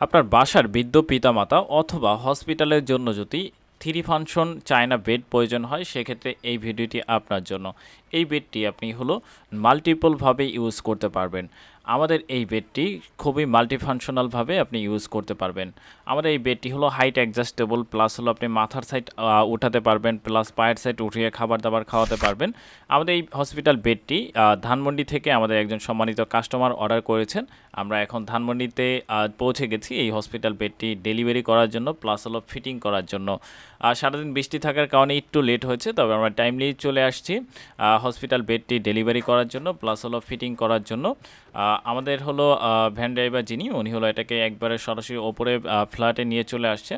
আপনার বাসার বৃদ্ধ পিতামাতা অথবা হসপিটালের জন্য যদি থ্রি ফাংশন চায়না বেড প্রয়োজন হয় সেক্ষেত্রে এই ভিডিওটি আপনার জন্য। এই বেডটি আপনি মাল্টিপলভাবে ইউজ করতে পারবেন। আমাদের এই বেডটি খুবই মাল্টিফাংশনালভাবে আপনি ইউজ করতে পারবেন। আমাদের এই বেডটি হাইট অ্যাডজাস্টেবল, প্লাস আপনি মাথার সাইড উঠাতে পারবেন, প্লাস পায়ের সাইড উঠিয়ে খাবার দাবার খাওয়াতে পারবেন। আমাদের এই হসপিটাল বেডটি ধানমন্ডি থেকে আমাদের একজন সম্মানিত কাস্টমার অর্ডার করেছেন। আমরা এখন ধানমন্ডিতে পৌঁছে গেছি এই হসপিটাল বেডটি ডেলিভারি করার জন্য, প্লাস ফিটিং করার জন্য। সারাদিন বৃষ্টি থাকার কারণে একটু লেট হয়েছে, তবে আমরা টাইমলি চলে আসছি হসপিটাল বেডটি ডেলিভারি করার জন্য, প্লাস ফিটিং করার জন্য। আমাদের ভ্যান ড্রাইভার যিনি উনি এটাকে একবারে সরাসরি ওপরে ফ্ল্যাটে নিয়ে চলে আসছে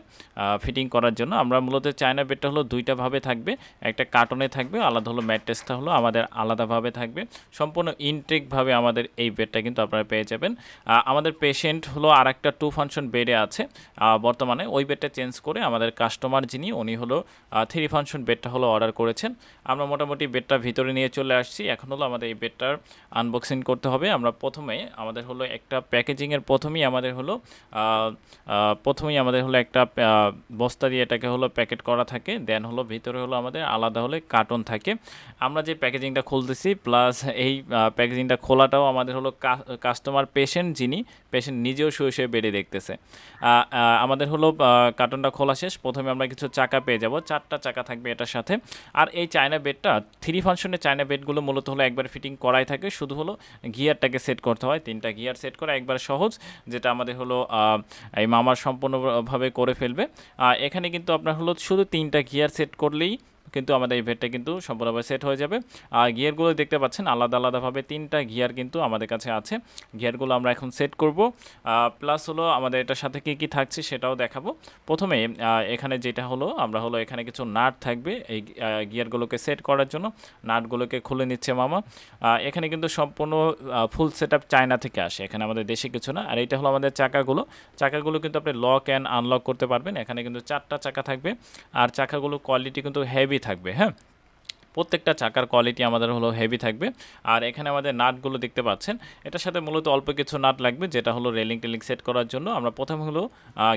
ফিটিং করার জন্য। আমরা মূলত চায়না বেডটা দুইটা ভাবে থাকবে, একটা কার্টনে থাকবে, আলাদা ম্যাট্রেসটা আমাদের আলাদাভাবে থাকবে। সম্পূর্ণ ইনটেকভাবে আমাদের এই বেডটা কিন্তু আপনারা পেয়ে যাবেন। আমাদের পেশেন্ট আর একটা টু ফাংশন বেডে আছে বর্তমানে, ওই বেডটা চেঞ্জ করে আমাদের কাস্টমার যিনি উনি থ্রি ফাংশন বেডটা অর্ডার করেছেন। আমরা মোটামুটি বেডটা ভিতরে নিয়ে চলে আসছি। এখন আমাদের এই বেডটার আনবক্সিং করতে হবে। আমরা প্রথমে আমাদের একটা প্যাকেজিংয়ের প্রথমেই আমাদের একটা বস্তা দিয়ে এটাকে প্যাকেট করা থাকে, দেন ভিতরে আমাদের আলাদা কার্টন থাকে। আমরা যে প্যাকেজিংটা খুলতেছি, প্লাস এই প্যাকেজিংটা খোলাটাও আমাদের কাস্টমার পেশেন্ট নিজেও শুয়ে শুয়ে বেডে দেখতেছে। আমাদের কার্টনটা খোলা শেষ। প্রথমে আমরা কিছু চাকা পেয়ে যাব, 4টা চাকা থাকবে এটার সাথে। আর এই চায়না বেডটা থ্রি ফাংশনের চায়না বেডগুলো মূলত একবার ফিটিং করাই থাকে, শুধু গিয়ারটাকে সেট করতে হয়। 3টা গিয়ার সেট করা একবার সহজ, যেটা আমাদের এই মামার সম্পূর্ণভাবে করে ফেলবে। এখানে কিন্তু আপনার শুধু 3টা গিয়ার সেট করলেই কিন্তু আমাদের এই বেডটা কিন্তু সম্পূর্ণভাবে সেট হয়ে যাবে। আর গিয়ারগুলো দেখতে পাচ্ছেন আলাদা আলাদাভাবে 3টা গিয়ার কিন্তু আমাদের কাছে আছে। গিয়ারগুলো আমরা এখন সেট করব, প্লাস আমাদের এটার সাথে কী থাকছে সেটাও দেখাবো। প্রথমে এখানে যেটা আমরা এখানে কিছু নাট থাকবে এই গিয়ারগুলোকে সেট করার জন্য। নাটগুলোকে খুলে নিচ্ছে মামা। এখানে কিন্তু সম্পূর্ণ ফুল সেট আপ চায়না থেকে আসে, এখানে আমাদের দেশে কিছু না। আর এটা আমাদের চাকাগুলো কিন্তু আপনি লক অ্যান্ড আনলক করতে পারবেন। এখানে কিন্তু 4টা চাকা থাকবে, আর চাকাগুলো কোয়ালিটি কিন্তু হেভি থাকবে। হ্যাঁ, প্রত্যেকটা চাকার কোয়ালিটি আমাদের হেভি থাকবে। আর এখানে আমাদের নাটগুলো দেখতে পাচ্ছেন, এটার সাথে মূলত অল্প কিছু নাট লাগবে, যেটা রেলিং টেলিং সেট করার জন্য। আমরা প্রথমে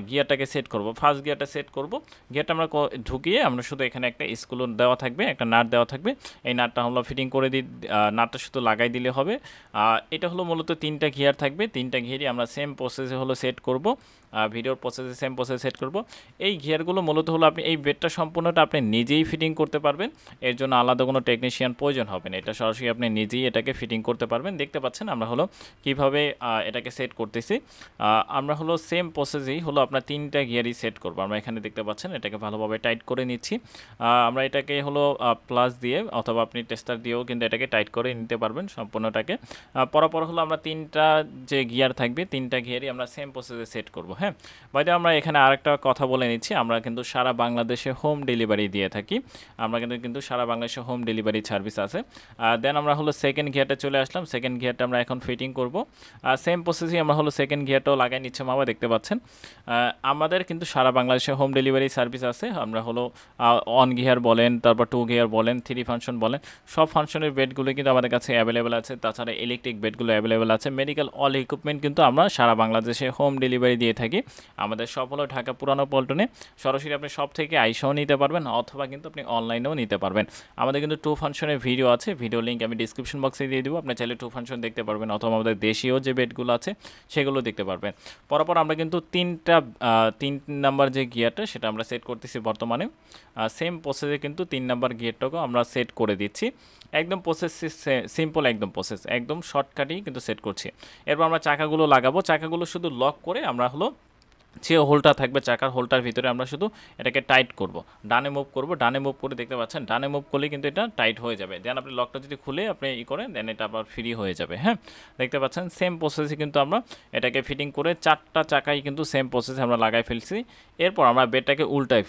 গিয়ারটাকে সেট করব, ফার্স্ট গিয়ারটা সেট করব। গিয়ারটা আমরা ঢুকিয়ে আমরা শুধু এখানে একটা স্ক্রু দেওয়া থাকবে, একটা নাট দেওয়া থাকবে। এই নাটটা ফিটিং করে নাটটা শুধু লাগাই দিলে হবে। এটা মূলত 3টা গিয়ার থাকবে, 3টা গিয়ারই আমরা সেম প্রসেসে সেট করব। ভিডিওর প্রসেসে সেম প্রসেস সেট করব। এই গিয়ারগুলো মূলত আপনি এই বেডটা সম্পূর্ণটা আপনি নিজেই ফিটিং করতে পারবেন, এর জন্য আলাদা কোনো টেকনিশিয়ান প্রয়োজন হবে না। এটা সরাসরি আপনি নিজেই এটাকে ফিটিং করতে পারবেন। দেখতে পাচ্ছেন আমরা কীভাবে এটাকে সেট করতেছি। আমরা সেম প্রসেসেই আপনার 3টা গিয়ারই সেট করব। আমরা এখানে দেখতে পাচ্ছেন এটাকে ভালোভাবে টাইট করে নিচ্ছি। আমরা এটাকে প্লাস দিয়ে অথবা আপনি টেস্টার দিয়েও কিন্তু এটাকে টাইট করে নিতে পারবেন সম্পূর্ণটাকে। পরপর আমরা 3টা যে গিয়ার থাকবে 3টা গিয়ারই আমরা সেম প্রসেসে সেট করব। হ্যাঁ, বাইরে আমরা এখানে আরেকটা কথা বলে নিচ্ছি, আমরা কিন্তু সারা বাংলাদেশে হোম ডেলিভারি দিয়ে থাকি। আমরা কিন্তু সারা বাংলাদেশে হোম ডেলিভারি সার্ভিস আছে। দেন আমরা সেকেন্ড গিয়ারটা চলে আসলাম। সেকেন্ড গিয়ারটা আমরা এখন ফিটিং করব। সেম প্রসেসেই আমরা সেকেন্ড গিয়ারটাও লাগাই নিচ্ছে মামা, দেখতে পাচ্ছেন। আমাদের কিন্তু সারা বাংলাদেশে হোম ডেলিভারি সার্ভিস আছে। আমরা অন গিয়ার বলেন, তারপর 2 গিয়ার বলেন, 3 ফাংশন বলেন, সব ফাংশনের বেডগুলো কিন্তু আমাদের কাছে অ্যাভেলেবেল আছে। তাছাড়া ইলেকট্রিক বেডগুলো অ্যাভেলেবেল আছে। মেডিকেল অল ইকুইপমেন্ট কিন্তু আমরা সারা বাংলাদেশে হোম ডেলিভারি দিয়ে থাকি। আমাদের সব ঢাকা পুরানো পল্টনে। সরাসরি আপনি সব থেকে আইসাও নিতে পারবেন, অথবা কিন্তু আপনি অনলাইনেও নিতে পারবেন। আমাদের কিন্তু 2 ফাংশনের ভিডিও আছে, ভিডিও লিঙ্ক আমি ডিসক্রিপশন বক্সে দিয়ে দেবো। আপনি চাইলে 2 ফাংশন দেখতে পারবেন, অথবা আমাদের দেশীয় যে বেডগুলো আছে সেগুলো দেখতে পারবেন। পরপর আমরা কিন্তু 3 নাম্বার যে গিয়ারটা সেটা আমরা সেট করতেছি বর্তমানে। সেম প্রসেসে কিন্তু 3 নাম্বার গিয়ারটাকেও আমরা সেট করে দিচ্ছি। একদম প্রসেস সিম্পল, একদম প্রসেস একদম শর্টকাটেই কিন্তু সেট করছি। এরপর আমরা চাকাগুলো লাগাবো। চাকাগুলো শুধু লক করে আমরা যে হোলটা থাকবে চাকার হোলটার ভিতরে আমরা শুধু এটাকে টাইট করব, ডানে মুভ করব। ডানে মুভ করে দেখতে পাচ্ছেন ডানে মুভ করলে কিন্তু এটা টাইট হয়ে যাবে। দেন আপনি লকটা যদি খুলে আপনি করেন, দেন এটা আবার ফ্রি হয়ে যাবে। হ্যাঁ, দেখতে পাচ্ছেন সেম প্রসেসে কিন্তু আমরা এটাকে ফিটিং করে 4টা চাকাই কিন্তু সেম প্রসেসে আমরা লাগাই ফেলছি। এরপর আমরা বেডটাকে উল্টায়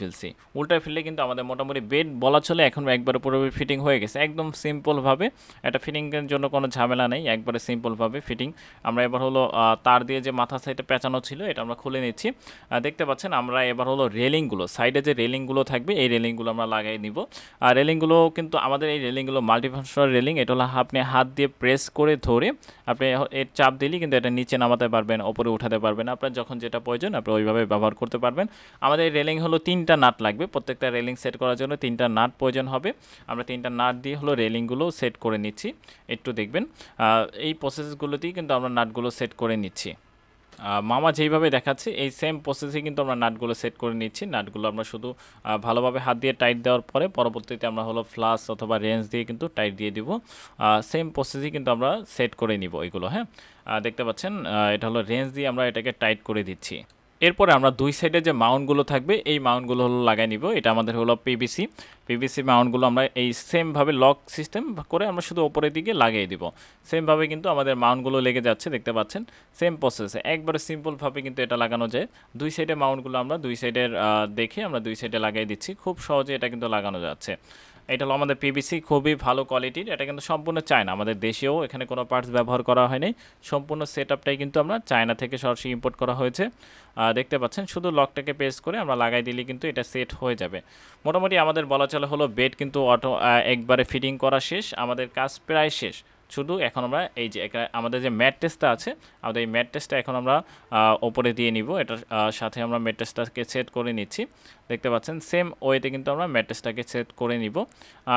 ফেললে কিন্তু আমাদের মোটামুটি বেড বলা চলে এখন একবারে পুরোপুরি ফিটিং হয়ে গেছে। একদম সিম্পলভাবে, এটা ফিটিংয়ের জন্য কোনো ঝামেলা নেই, একবারে সিম্পলভাবে ফিটিং। আমরা এবার তার দিয়ে যে মাথা সাইডে পেঁচানো ছিল এটা আমরা খুলে নিচ্ছি। দেখতে পাচ্ছেন আমরা এবার হলো রেলিংগুলো, সাইডে যে রেলিংগুলো থাকবে এই রেলিংগুলো আমরা লাগাই নিব। আর রেলিংগুলো কিন্তু আমাদের এই রেলিংগুলো মাল্টিফাংশনাল রেলিং, এটা হলো আপনি হাত দিয়ে প্রেস করে ধরে আপনি এর চাপ দিলেই কিন্তু এটা নিচে নামাতে পারবেন, ওপরে উঠাতে পারবেন, আপনার যখন যেটা প্রয়োজন আপনি ওইভাবে ব্যবহার করতে পারবেন। আমাদের এই রেলিং হলো 3টা নাট লাগবে, প্রত্যেকটা রেলিং সেট করার জন্য 3টা নাট প্রয়োজন হবে। আমরা 3টা নাট দিয়ে হলো রেলিংগুলো সেট করে নিচ্ছি, একটু দেখবেন এই প্রসেসগুলোতেই কিন্তু আমরা নাটগুলো সেট করে নিচ্ছি। মামা যেইভাবে দেখাচ্ছে এই সেম প্রসেসে কিন্তু আমরা নাটগুলো সেট করে নিচ্ছি। নাটগুলো আমরা শুধু ভালোভাবে হাত দিয়ে টাইট দেওয়ার পরে পরবর্তীতে আমরা হলো ফ্লাস অথবা রেঞ্জ দিয়ে কিন্তু টাইট দিয়ে দিব। সেম প্রসেসেই কিন্তু আমরা সেট করে নিব এগুলো। হ্যাঁ, দেখতে পাচ্ছেন এটা হলো রেঞ্জ দিয়ে আমরা এটাকে টাইট করে দিচ্ছি। এরপরে আমরা দুই সাইডে যে মাউন্টগুলো থাকবে এই মাউন্টগুলো হলো লাগাই নিব। এটা আমাদের হলো পিভিসি মাউন্টগুলো আমরা এই সেমভাবে লক সিস্টেম করে আমরা শুধু ওপরের দিকে লাগিয়ে দিব। সেমভাবে কিন্তু আমাদের মাউন্টগুলো লেগে যাচ্ছে, দেখতে পাচ্ছেন সেম প্রসেসে একবারে সিম্পলভাবে কিন্তু এটা লাগানো যায়। দুই সাইডে মাউন্টগুলো আমরা দুই সাইডের দেখে আমরা দুই সাইডে লাগিয়ে দিচ্ছি, খুব সহজে এটা কিন্তু লাগানো যাচ্ছে। এটা হলো আমাদের পিভিসি, খুবই ভালো কোয়ালিটির। এটা কিন্তু সম্পূর্ণ চায়না, আমাদের দেশেও এখানে কোনো পার্টস ব্যবহার করা হয়নি। সম্পূর্ণ সেটআপটাই কিন্তু আমরা চায়না থেকে সরাসরি ইম্পোর্ট করা হয়েছে। দেখতে পাচ্ছেন শুধু লকটাকে প্রেস করে আমরা লাগাই দিলে কিন্তু এটা সেট হয়ে যাবে। মোটামুটি আমাদের বলা চলে হলো বেড কিন্তু একবারে ফিটিং করা শেষ, আমাদের কাজ প্রায় শেষ। শুধু এখন আমরা এই যে আমাদের যে ম্যাট্রেসটা আছে, আমাদের এই ম্যাট্রেসটা এখন আমরা ওপরে দিয়ে নিব। এটার সাথে আমরা ম্যাট্রেসটাকে সেট করে নিচ্ছি। দেখতে পাচ্ছেন সেম ওয়েতে কিন্তু আমরা ম্যাট্রেসটাকে সেট করে নিব।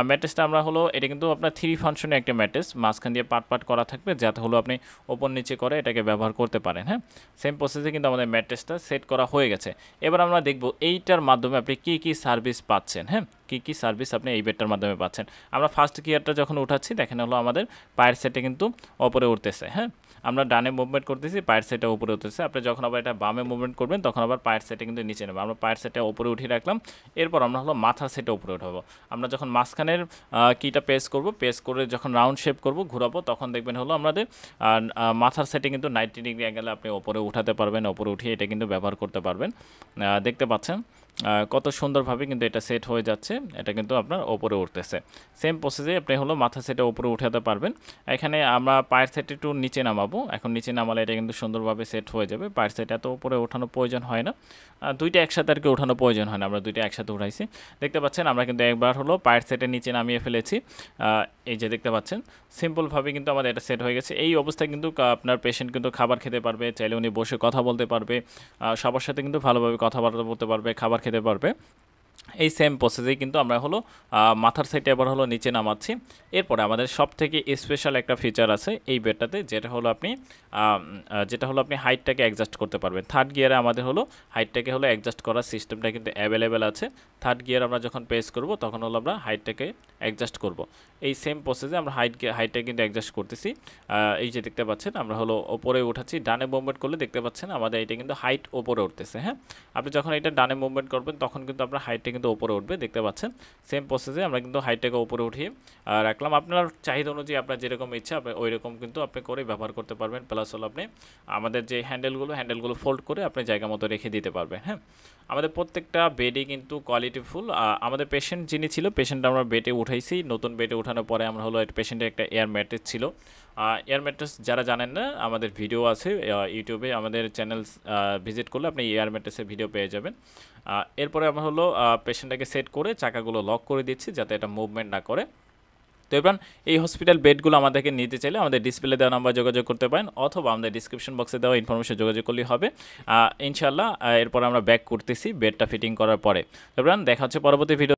ম্যাট্রেসটা আমরা হলো এটা কিন্তু আপনার 3 ফাংশনে একটা ম্যাট্রেস, মাঝখান দিয়ে পাট করা থাকবে যাতে হলো আপনি ওপর নিচে করে এটাকে ব্যবহার করতে পারেন। হ্যাঁ, সেম প্রসেসে কিন্তু আমাদের ম্যাট্রেসটা সেট করা হয়ে গেছে। এবার আমরা দেখব এইটার মাধ্যমে আপনি কী সার্ভিস পাচ্ছেন। হ্যাঁ, কী সার্ভিস আপনি এই বেডটার মাধ্যমে পাচ্ছেন। আমরা ফার্স্ট গিয়ারটা যখন উঠাচ্ছি দেখেন হলো আমাদের পায়ের সেটে কিন্তু ওপরে উঠতেছে। হ্যাঁ, আমরা ডানে মুভমেন্ট করতেছি, পায়ের সেটে উপরে উঠতেছে। আপনি যখন আবার এটা বামে মুভমেন্ট করবেন তখন আবার পায়ের সেটে কিন্তু নিচে নেবে। আমরা পায়ের সেটে উপরে উঠিয়ে রাখলাম, এরপর আমরা হলো মাথার সেটে উপরে উঠাবো। আমরা যখন মাঝখানের কিটা প্রেস করে যখন রাউন্ড শেপ করব ঘুরাবো তখন দেখবেন হলো আমাদের মাথার সেটে কিন্তু 90 ডিগ্রি অ্যাঙ্গেলে আপনি ওপরে উঠাতে পারবেন, ওপরে উঠিয়ে এটা কিন্তু ব্যবহার করতে পারবেন। দেখতে পাচ্ছেন কত সুন্দরভাবে কিন্তু এটা সেট হয়ে যাচ্ছে, এটা কিন্তু আপনার ওপরে উঠতেছে। সেম প্রসেসে আপনি হলো মাথা সেটে উপরে উঠাতে পারবেন। এখানে আমরা পায়ের সেট একটু নিচে নামাবো, এখন নিচে নামালে এটা কিন্তু সুন্দরভাবে সেট হয়ে যাবে। পায়ের সেট এত উপরে ওঠানোর প্রয়োজন হয় না, দুইটা একসাথে আর কি ওঠানোর প্রয়োজন হয় না, আমরা দুইটা একসাথে উঠাইছি। দেখতে পাচ্ছেন আমরা কিন্তু একবার হলো পায়ের সেটের নিচে নামিয়ে ফেলেছি। এই যে দেখতে পাচ্ছেন সিম্পলভাবে কিন্তু আমাদের এটা সেট হয়ে গেছে। এই অবস্থায় কিন্তু আপনার পেশেন্ট কিন্তু খাবার খেতে পারবে, চাইলে উনি বসে কথা বলতে পারবে, সবার সাথে কিন্তু ভালোভাবে কথাবার্তা বলতে পারবে, খাবার খেতে পারবে। এই সেম প্রসেসেই কিন্তু আমরা হলো মাথার সাইডে এবার হলো নিচে নামাচ্ছি। এরপরে আমাদের সবথেকে স্পেশাল একটা ফিচার আছে এই বেডটাতে, যেটা হলো আপনি হাইটটাকে অ্যাডজাস্ট করতে পারবেন। থার্ড গিয়ারে আমাদের হলো হাইটটাকে হলো অ্যাডজাস্ট করার সিস্টেমটা কিন্তু অ্যাভেলেবেল আছে। থার্ড গিয়ার আমরা যখন প্রেস করব তখন হলো আমরা হাইটটাকে অ্যাডজাস্ট করব। এই সেম প্রসেসে আমরা হাইটটা কিন্তু অ্যাডজাস্ট করতেছি। এই যে দেখতে পাচ্ছেন আমরা হলো ওপরে উঠাচ্ছি, ডানে মুভমেন্ট করলে দেখতে পাচ্ছেন আমাদের এটা কিন্তু হাইট ওপরে উঠতেছে। হ্যাঁ, আপনি যখন এটা ডানে মুভমেন্ট করবেন তখন কিন্তু আপনার হাইটটা কিন্তু ওপরে উঠবে, দেখতে পাচ্ছেন। সেম প্রসেসে আমরা কিন্তু হাইটটাকে উপরে উঠিয়ে রাখলাম। আপনার চাহিদা অনুযায়ী আপনার যেরকম ইচ্ছা আপনি ওই রকম কিন্তু আপনি করে ব্যবহার করতে পারবেন। প্লাস হলো আপনি আমাদের যে হ্যান্ডেলগুলো ফোল্ড করে আপনি জায়গা মতো রেখে দিতে পারবেন। হ্যাঁ, আমাদের প্রত্যেকটা বেডই কিন্তু কোয়ালিটিফুল। আমাদের পেশেন্ট যিনি ছিল, পেশেন্ট আমরা বেডে উঠাইছি। নতুন বেডে উঠানোর পরে আমরা হলো পেশেন্টের একটা এয়ার ম্যাট্রেস ছিল। এয়ার ম্যাট্রেস যারা জানেন না, আমাদের ভিডিও আছে ইউটিউবে, আমাদের চ্যানেল ভিজিট করলে আপনি এয়ার ম্যাট্রেসের ভিডিও পেয়ে যাবেন। এরপরে আমরা হলো পেশেন্টটাকে সেট করে চাকাগুলো লক করে দিচ্ছি যাতে এটা মুভমেন্ট না করে। তো এবার এই হসপিটাল বেডগুলো আমাদেরকে নিতে চাইলে আমাদের ডিসপ্লে দেওয়া নাম্বার যোগাযোগ করতে পারেন, অথবা আমাদের ডিসক্রিপশন বক্সে দেওয়া ইনফরমেশন যোগাযোগ করলেই হবে। ইনশাল্লাহ এরপর আমরা ব্যাক করতেছি বেডটা ফিটিং করার পরে। এবার দেখা হচ্ছে পরবর্তী ভিডিও।